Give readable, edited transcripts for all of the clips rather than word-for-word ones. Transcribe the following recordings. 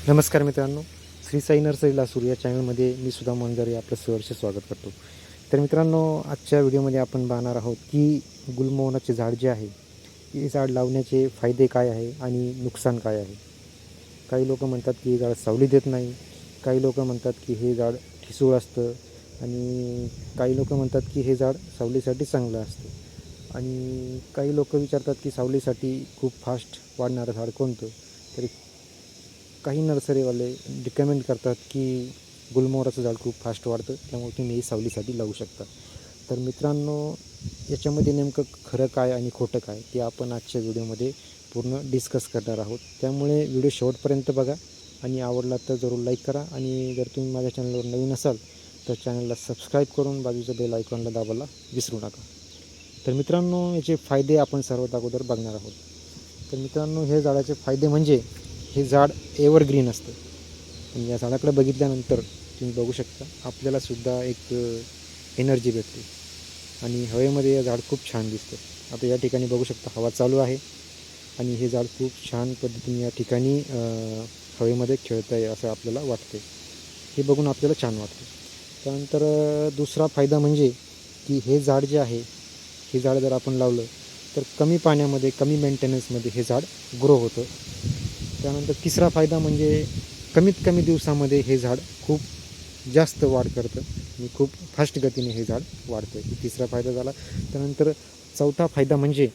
नमस्कार मित्रांनो, श्री साई नर्सरी लासूर या चॅनलमध्ये मी सुद्धा मंजारे आपलं सहर्ष स्वागत करतो. तर मित्रांनो, आजच्या व्हिडिओमध्ये आपण पाहणार आहोत की गुलमोहराचे झाड जे आहे, हे झाड लावण्याचे फायदे काय आहे आणि नुकसान काय आहे. काही लोक म्हणतात की हे झाड सावली देत नाही, काही लोक म्हणतात की हे झाड ठिसूळ असतं आणि काही लोक म्हणतात की हे झाड सावलीसाठी चांगलं असतं आणि काही लोक विचारतात की सावलीसाठी खूप फास्ट वाढणारं झाड कोणतं. तरी काही नर्सरीवाले रिकमेंड करतात की गुलमोहराचं झाड खूप फास्ट वाढतं, त्यामुळे तुम्ही हे सावलीसाठी लावू शकता. तर मित्रांनो, याच्यामध्ये नेमकं खरं काय आणि खोटं काय ते आपण आजच्या व्हिडिओमध्ये पूर्ण डिस्कस करणार आहोत. त्यामुळे व्हिडिओ शेवटपर्यंत बघा आणि आवडला तर जरूर लाईक करा आणि जर तुम्ही माझ्या चॅनलवर नवीन असाल तर चॅनलला सबस्क्राईब करून बाजूच्या बेल आयकॉनला दाबायला विसरू नका. तर मित्रांनो, याचे फायदे आपण सर्वात अगोदर बघणार आहोत. तर मित्रांनो, हे झाडाचे फायदे म्हणजे हे झाड एव्हरग्रीन असतं आणि या झाडाकडे बघितल्यानंतर तुम्ही बघू शकता आपल्यालासुद्धा एक एनर्जी भेटते आणि हवेमध्ये हे झाड खूप छान दिसतं. आता या ठिकाणी बघू शकता हवा चालू आहे आणि हे झाड खूप छान पद्धतीने या ठिकाणी हवेमध्ये खेळतं आहे असं आपल्याला वाटते. हे बघून आपल्याला छान वाटतं. त्यानंतर दुसरा फायदा म्हणजे की हे झाड जे आहे, हे झाड जर आपण लावलं तर कमी पाण्यामध्ये कमी मेंटेनन्समध्ये हे झाड ग्रो होतं. त्यानंतर तिसरा फायदा म्हणजे कमीत कमी दिवसामध्ये हे झाड खूप जास्त वाढ करतं आणि खूप फास्ट गतीने हे झाड वाढतं. ही तिसरा फायदा झाला. त्यानंतर चौथा फायदा म्हणजे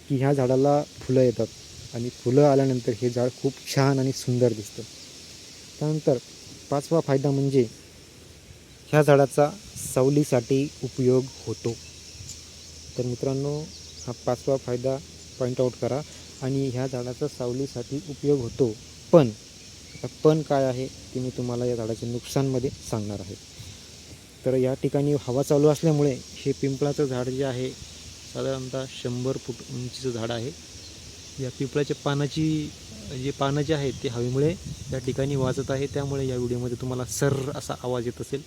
की ह्या झाडाला फुलं येतात आणि फुलं आल्यानंतर हे झाड खूप छान आणि सुंदर दिसतं. त्यानंतर पाचवा फायदा म्हणजे ह्या झाडाचा सावलीसाठी उपयोग होतो. तर मित्रांनो, हा पाचवा फायदा पॉईंट आऊट करा आणि ह्या झाडाचा सावलीसाठी उपयोग होतो. पण काय आहे ते मी तुम्हाला या झाडाच्या नुकसानमध्ये सांगणार आहे. तर या ठिकाणी हवा चालू असल्यामुळे हे पिंपळाचं झाड जे आहे साधारणतः 100 फूट उंचीचं झाड आहे. या पिंपळाच्या पानं जे आहेत ते हवेमुळे या ठिकाणी वाजत आहे. त्यामुळे या व्हिडिओमध्ये तुम्हाला सर्र असा आवाज येत असेल,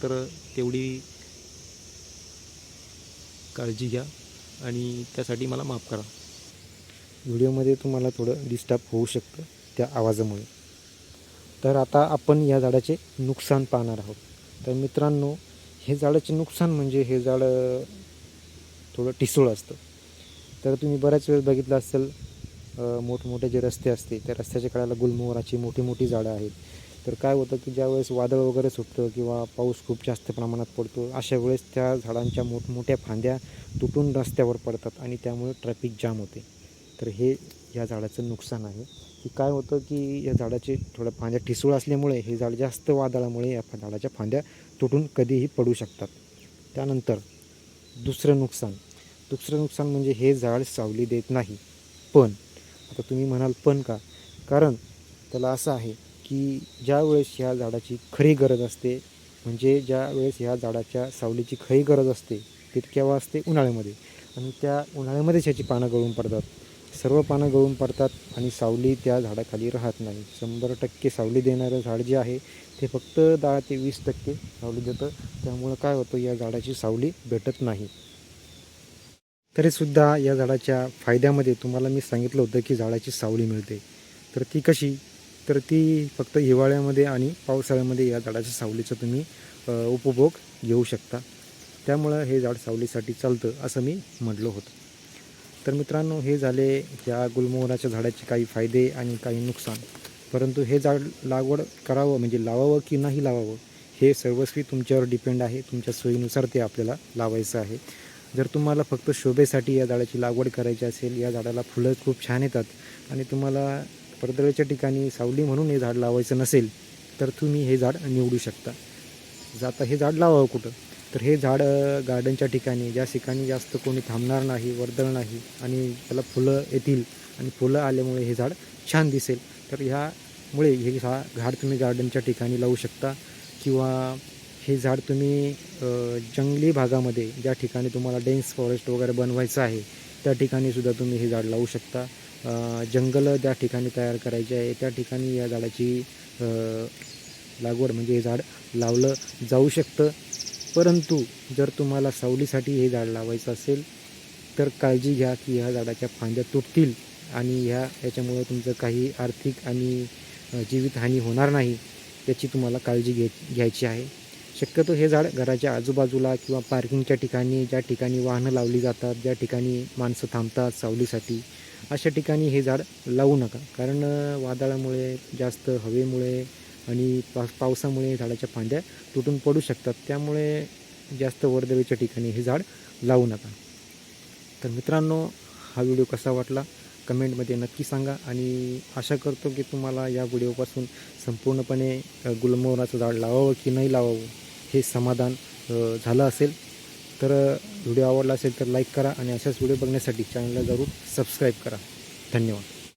तर तेवढी काळजी घ्या आणि त्यासाठी मला माफ करा. व्हिडिओमध्ये तुम्हाला थोडं डिस्टर्ब होऊ शकतं त्या आवाजामुळे. तर आता आपण या झाडाचे नुकसान पाहणार आहोत. तर मित्रांनो, हे झाडाचे नुकसान म्हणजे हे झाड थोडं ठिसूळ असतं. तर तुम्ही बऱ्याच वेळेस बघितलं असेल, मोठमोठे जे रस्ते असते त्या रस्त्याच्या कडेला गुलमोहराची मोठी मोठी झाडं आहेत. तर काय होतं की ज्यावेळेस वादळ वगैरे सुटतं किंवा पाऊस खूप जास्त प्रमाणात पडतो, अशा वेळेस त्या झाडांच्या मोठमोठ्या फांद्या तुटून रस्त्यावर पडतात आणि त्यामुळे ट्रॅफिक जाम होते. तर हे या झाडाचं नुकसान आहे की काय होतं की या झाडाचे थोड्या फांद्या ठिसूळ असल्यामुळे हे झाड जास्त वादळामुळे या झाडाच्या फांद्या तुटून कधीही पडू शकतात. त्यानंतर दुसरं नुकसान म्हणजे हे झाड सावली देत नाही. पण आता तुम्ही म्हणाल पण का? कारण त्याला असं आहे की ज्यावेळेस ह्या झाडाची खरी गरज असते, म्हणजे ज्यावेळेस ह्या झाडाच्या सावलीची खरी गरज असते ते केव्हा असते? उन्हाळ्यामध्ये. आणि त्या उन्हाळ्यामध्येच ह्याची पानं गळून पडतात. सर्व पानं गळून पडतात आणि सावली त्या झाडाखाली राहत नाही. 100% सावली देणारं झाड जे आहे ते फक्त 10 ते 20% सावली देतं. त्यामुळं काय होतं, या झाडाची सावली भेटत नाही. तरीसुद्धा या झाडाच्या फायद्यामध्ये तुम्हाला मी सांगितलं होतं की झाडाची सावली मिळते. तर ती कशी? तर ती फक्त हिवाळ्यामध्ये आणि पावसाळ्यामध्ये या झाडाच्या सावलीचा तुम्ही उपभोग घेऊ शकता. त्यामुळं हे झाड सावलीसाठी चालतं असं मी म्हटलं होतं. तर मित्रांनो, हे झाले या गुलमोहराच्या झाडाचे काही फायदे आणि काही नुकसान. परंतु हे झाड लागवड करावं म्हणजे लावावं की नाही लावावं हे सर्वस्वी तुमच्यावर डिपेंड आहे. तुमच्या सोयीनुसार ते आपल्याला लावायचं आहे. जर तुम्हाला फक्त शोभेसाठी या झाडाची लागवड करायची असेल, या झाडाला फुलं खूप छान येतात आणि तुम्हाला पडदळीच्या ठिकाणी सावली म्हणून हे झाड लावायचं नसेल, तर तुम्ही हे झाड निवडू शकता. आता हे झाड लावावं कुठं? तर हे झाड गार्डनच्या ठिकाणी, ज्या ठिकाणी जास्त कोणी थांबणार नाही, वर्दळ नाही आणि त्याला फुलं येतील आणि फुलं आल्यामुळे हे झाड छान दिसेल. तर ह्यामुळे हे झाड तुम्ही गार्डनच्या ठिकाणी लावू शकता किंवा हे झाड तुम्ही जंगली भागामध्ये, ज्या ठिकाणी तुम्हाला डेन्स फॉरेस्ट वगैरे बनवायचं आहे, त्या ठिकाणीसुद्धा तुम्ही हे झाड लावू शकता. जंगलं ज्या ठिकाणी तयार करायचे आहे त्या ठिकाणी या झाडाची लागवड म्हणजे हे झाड लावलं जाऊ शकतं. परंतु जर तुम्हाला सावलीसाठी हे झाड लावायचं असेल तर काळजी घ्या की ह्या झाडाच्या फांद्या तुटतील आणि याच्यामुळं तुमचं काही आर्थिक आणि जीवितहानी होणार नाही याची तुम्हाला काळजी घ्यायची आहे. शक्यतो हे झाड घराच्या आजूबाजूला किंवा पार्किंगच्या ठिकाणी, ज्या ठिकाणी वाहनं लावली जातात, ज्या ठिकाणी माणसं थांबतात सावलीसाठी, अशा ठिकाणी हे झाड लावू नका. कारण वादळामुळे, जास्त हवेमुळे आणि पावसामुळे झाडाच्या फांद्या तुटून पडू शकतात. त्यामुळे जास्त वर्दळीच्या ठिकाणी हे झाड लावू नका. तर मित्रांनो, हा व्हिडिओ कसा वाटला कमेंटमध्ये नक्की सांगा आणि आशा करतो की तुम्हाला या व्हिडिओपासून संपूर्णपणे गुलमोहराचं झाड लावावं की नाही लावावं हे समाधान झालं असेल. तर व्हिडिओ आवडला असेल तर लाईक करा आणि अशाच व्हिडिओ बघण्यासाठी चॅनलला जरूर सबस्क्राईब करा. धन्यवाद.